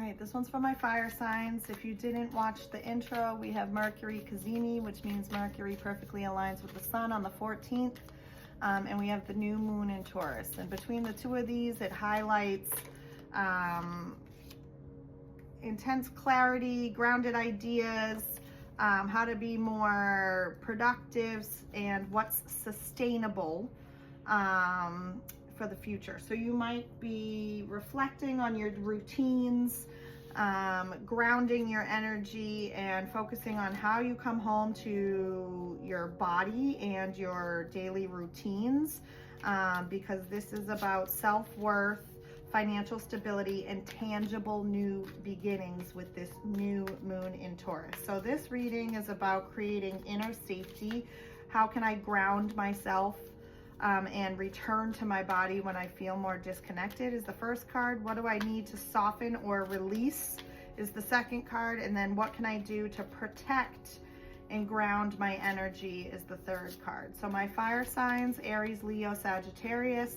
right, this one's for my fire signs. If you didn't watch the intro, we have Mercury Cazimi, which means Mercury perfectly aligns with the sun on the 14th. And we have the new moon in Taurus. And between the two of these, it highlights intense clarity, grounded ideas, how to be more productive, and what's sustainable for the future. So you might be reflecting on your routines, grounding your energy, and focusing on how you come home to your body and your daily routines, because this is about self-worth, financial stability, and tangible new beginnings with this new moon in Taurus. So this reading is about creating inner safety. How can I ground myself and return to my body when I feel more disconnected is the first card. What do I need to soften or release is the second card. And then what can I do to protect and ground my energy is the third card. So my fire signs, Aries, Leo, Sagittarius.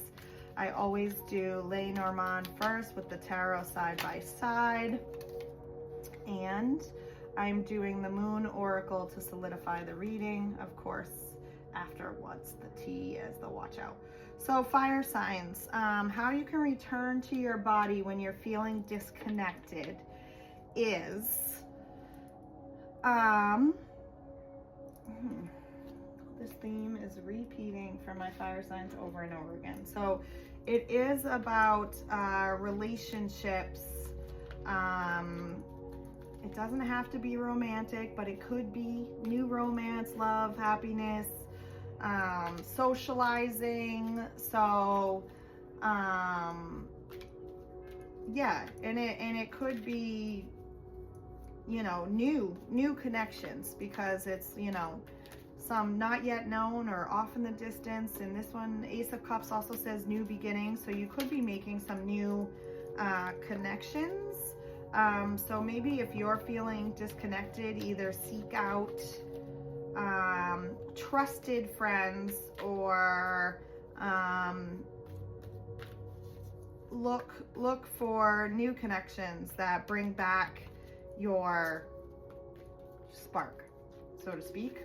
I always do Lenormand first with the tarot side by side. And I'm doing the Moon Oracle to solidify the reading, of course, after what's the T as the watch out. So fire signs, how you can return to your body when you're feeling disconnected is, this theme is repeating for my fire signs over and over again. So it is about relationships. It doesn't have to be romantic, but it could be new romance, love, happiness, socializing. So yeah, and it could be, you know, new connections, because it's, you know, some not yet known or off in the distance. And this one, Ace of Cups, also says new beginnings. So you could be making some new connections. So maybe if you're feeling disconnected, either seek out trusted friends, or look for new connections that bring back your spark, so to speak.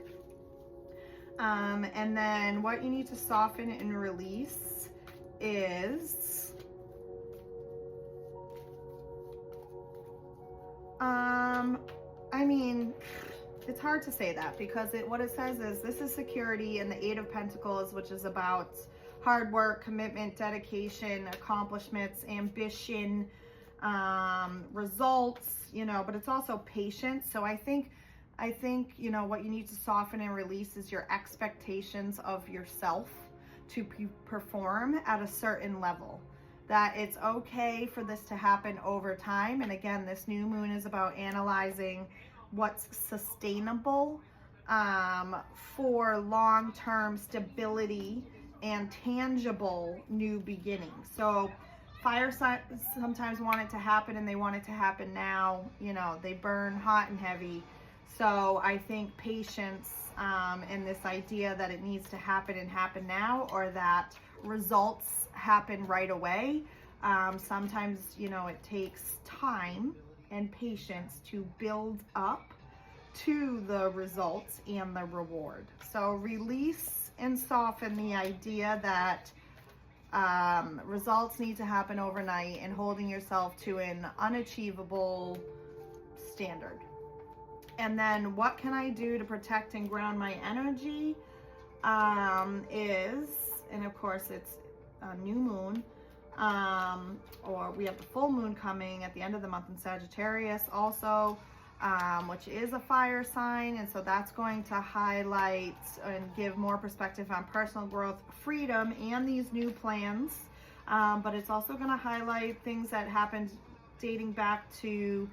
And then what you need to soften and release is I mean, it's hard to say that, because what it says is this is security, and the Eight of Pentacles, which is about hard work, commitment, dedication, accomplishments, ambition, results, you know, but it's also patience. So I think, you know, what you need to soften and release is your expectations of yourself to perform at a certain level. That it's okay for this to happen over time. And again, this new moon is about analyzing what's sustainable for long-term stability and tangible new beginnings. So fire signs sometimes want it to happen, and they want it to happen now. You know, they burn hot and heavy. So I think patience and this idea that it needs to happen and happen now, or that results happen right away. Sometimes, you know, it takes time and patience to build up to the results and the reward. So release and soften the idea that results need to happen overnight, and holding yourself to an unachievable standard. And then what can I do to protect and ground my energy is, and of course it's a new moon, or we have the full moon coming at the end of the month in Sagittarius also, which is a fire sign. And so that's going to highlight and give more perspective on personal growth, freedom, and these new plans. But it's also going to highlight things that happened dating back to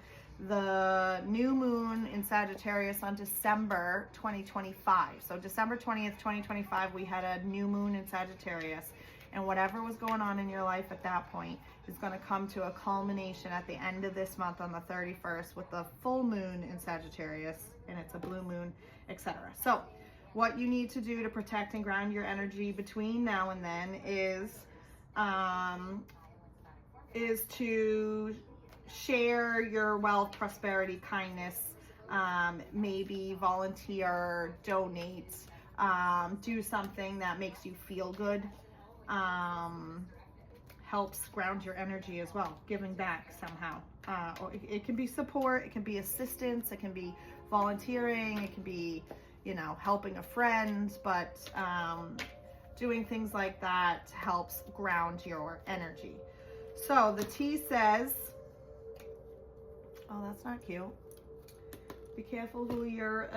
the new moon in Sagittarius on December 2025. So December 20th, 2025, we had a new moon in Sagittarius, and whatever was going on in your life at that point is going to come to a culmination at the end of this month on the 31st with the full moon in Sagittarius, and it's a blue moon, etc. So what you need to do to protect and ground your energy between now and then is to share your wealth, prosperity, kindness, maybe volunteer, donate, do something that makes you feel good. Helps ground your energy as well, giving back somehow. Or it can be support, it can be assistance, it can be volunteering, it can be, you know, helping a friend, but doing things like that helps ground your energy. So the T says, oh, that's not cute. Be careful who you're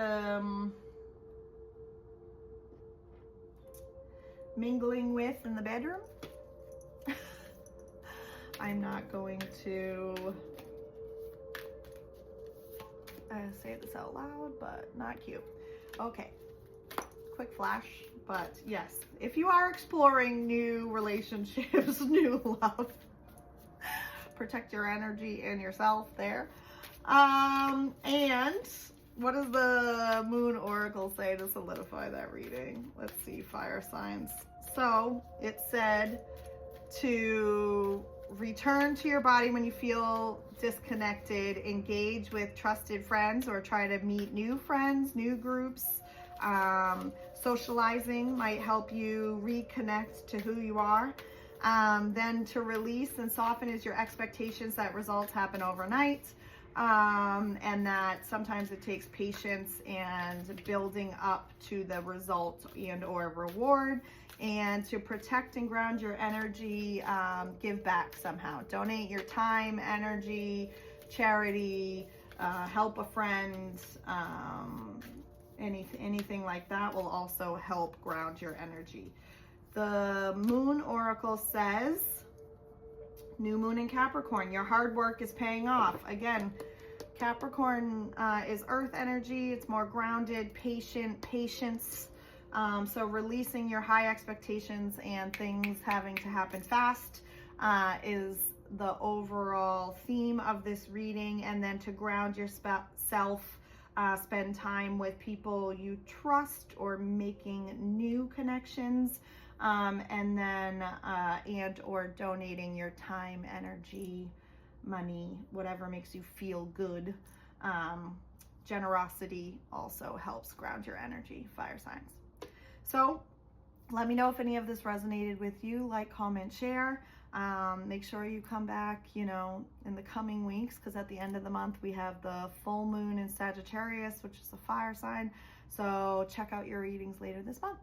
mingling with in the bedroom. I'm not going to say this out loud, but not cute. Okay, quick flash, but yes, if you are exploring new relationships, new love, protect your energy and yourself there. And what does the Moon Oracle say to solidify that reading? Let's see, fire signs. So it said to return to your body when you feel disconnected, engage with trusted friends or try to meet new friends, new groups. Socializing might help you reconnect to who you are. Then to release and soften is your expectations that results happen overnight. And that sometimes it takes patience and building up to the result and or reward. And to protect and ground your energy, give back somehow. Donate your time, energy, charity, help a friend, anything like that will also help ground your energy. The Moon Oracle says, new moon in Capricorn, your hard work is paying off. Again, Capricorn is earth energy. It's more grounded, patient, patience. So releasing your high expectations and things having to happen fast is the overall theme of this reading. And then to ground yourself, spend time with people you trust or making new connections. And then and or donating your time, energy, money, whatever makes you feel good. Generosity also helps ground your energy, fire signs. So let me know if any of this resonated with you. Like, comment, share. Make sure you come back, you know, in the coming weeks, because at the end of the month we have the full moon in Sagittarius, which is a fire sign. So check out your readings later this month.